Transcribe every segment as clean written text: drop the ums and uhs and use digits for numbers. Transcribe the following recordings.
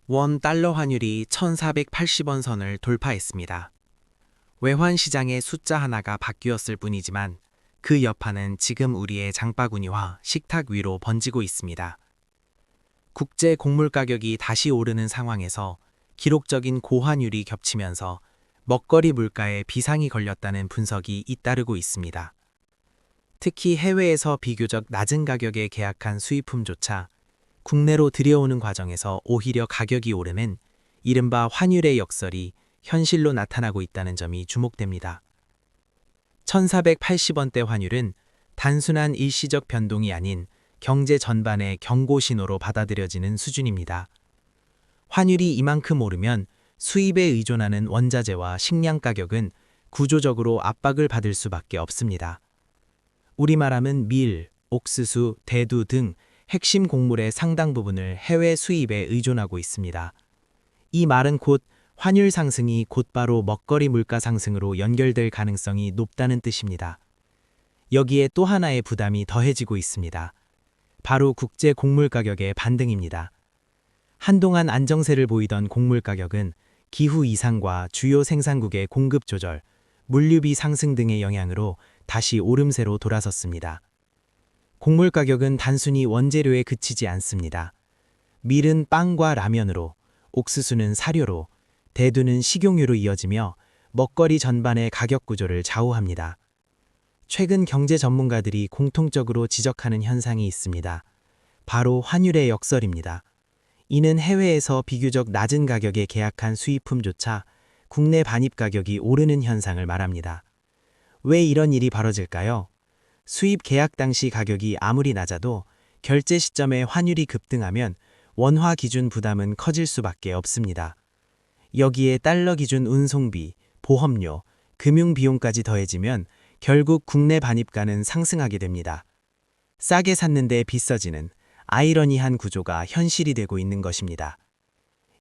원 달러 환율이 1480원 선을 돌파했습니다. 외환 시장의 숫자 하나가 바뀌었을 뿐이지만 그 여파는 지금 우리의 장바구니와 식탁 위로 번지고 있습니다. 국제 곡물 가격이 다시 오르는 상황에서 기록적인 고환율이 겹치면서 먹거리 물가에 비상이 걸렸다는 분석이 잇따르고 있습니다. 특히 해외에서 비교적 낮은 가격에 계약한 수입품조차 국내로 들여오는 과정에서 오히려 가격이 오르는 이른바 환율의 역설이 현실로 나타나고 있다는 점이 주목됩니다. 1480원대 환율은 단순한 일시적 변동이 아닌 경제 전반의 경고 신호로 받아들여지는 수준입니다. 환율이 이만큼 오르면 수입에 의존하는 원자재와 식량 가격은 구조적으로 압박을 받을 수밖에 없습니다. 우리말하면 밀, 옥수수, 대두 등 핵심 곡물의 상당 부분을 해외 수입에 의존하고 있습니다. 이 말은 곧 환율 상승이 곧바로 먹거리 물가 상승으로 연결될 가능성이 높다는 뜻입니다. 여기에 또 하나의 부담이 더해지고 있습니다. 바로 국제 곡물 가격의 반등입니다. 한동안 안정세를 보이던 곡물 가격은 기후 이상과 주요 생산국의 공급 조절, 물류비 상승 등의 영향으로 다시 오름세로 돌아섰습니다. 곡물 가격은 단순히 원재료에 그치지 않습니다. 밀은 빵과 라면으로, 옥수수는 사료로, 대두는 식용유로 이어지며 먹거리 전반의 가격 구조를 좌우합니다. 최근 경제 전문가들이 공통적으로 지적하는 현상이 있습니다. 바로 환율의 역설입니다. 이는 해외에서 비교적 낮은 가격에 계약한 수입품조차 국내 반입 가격이 오르는 현상을 말합니다. 왜 이런 일이 벌어질까요? 수입 계약 당시 가격이 아무리 낮아도 결제 시점에 환율이 급등하면 원화 기준 부담은 커질 수밖에 없습니다. 여기에 달러 기준 운송비, 보험료, 금융 비용까지 더해지면 결국 국내 반입가는 상승하게 됩니다. 싸게 샀는데 비싸지는 아이러니한 구조가 현실이 되고 있는 것입니다.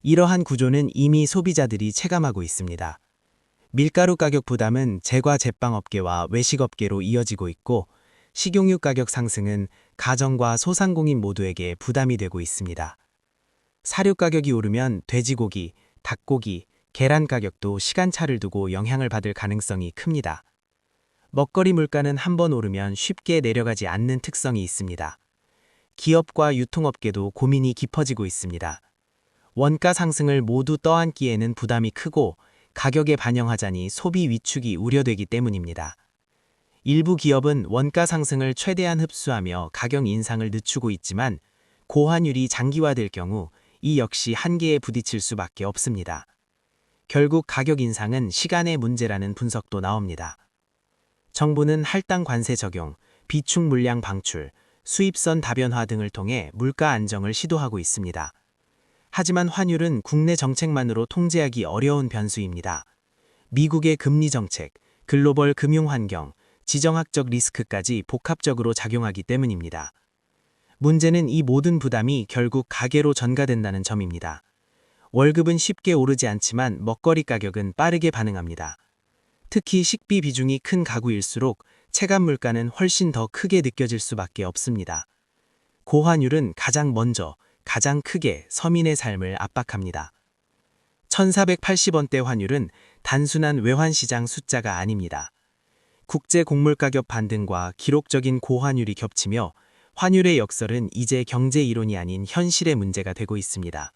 이러한 구조는 이미 소비자들이 체감하고 있습니다. 밀가루 가격 부담은 제과 제빵업계와 외식업계로 이어지고 있고 식용유 가격 상승은 가정과 소상공인 모두에게 부담이 되고 있습니다. 사료 가격이 오르면 돼지고기, 닭고기, 계란 가격도 시간차를 두고 영향을 받을 가능성이 큽니다. 먹거리 물가는 한번 오르면 쉽게 내려가지 않는 특성이 있습니다. 기업과 유통업계도 고민이 깊어지고 있습니다. 원가 상승을 모두 떠안기에는 부담이 크고 가격에 반영하자니 소비 위축이 우려되기 때문입니다. 일부 기업은 원가 상승을 최대한 흡수하며 가격 인상을 늦추고 있지만 고환율이 장기화될 경우 이 역시 한계에 부딪힐 수밖에 없습니다. 결국 가격 인상은 시간의 문제라는 분석도 나옵니다. 정부는 할당 관세 적용, 비축 물량 방출, 수입선 다변화 등을 통해 물가 안정을 시도하고 있습니다. 하지만 환율은 국내 정책만으로 통제하기 어려운 변수입니다. 미국의 금리 정책, 글로벌 금융 환경, 지정학적 리스크까지 복합적으로 작용하기 때문입니다. 문제는 이 모든 부담이 결국 가계로 전가된다는 점입니다. 월급은 쉽게 오르지 않지만 먹거리 가격은 빠르게 반응합니다. 특히 식비 비중이 큰 가구일수록 체감 물가는 훨씬 더 크게 느껴질 수밖에 없습니다. 고환율은 가장 먼저, 가장 크게 서민의 삶을 압박합니다. 1480원대 환율은 단순한 외환시장 숫자가 아닙니다. 국제 곡물 가격 반등과 기록적인 고환율이 겹치며 환율의 역설은 이제 경제 이론이 아닌 현실의 문제가 되고 있습니다.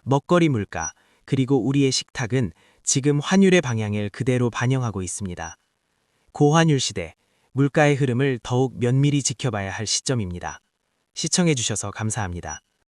먹거리 물가, 그리고 우리의 식탁은 지금 환율의 방향을 그대로 반영하고 있습니다. 고환율 시대, 물가의 흐름을 더욱 면밀히 지켜봐야 할 시점입니다. 시청해주셔서 감사합니다.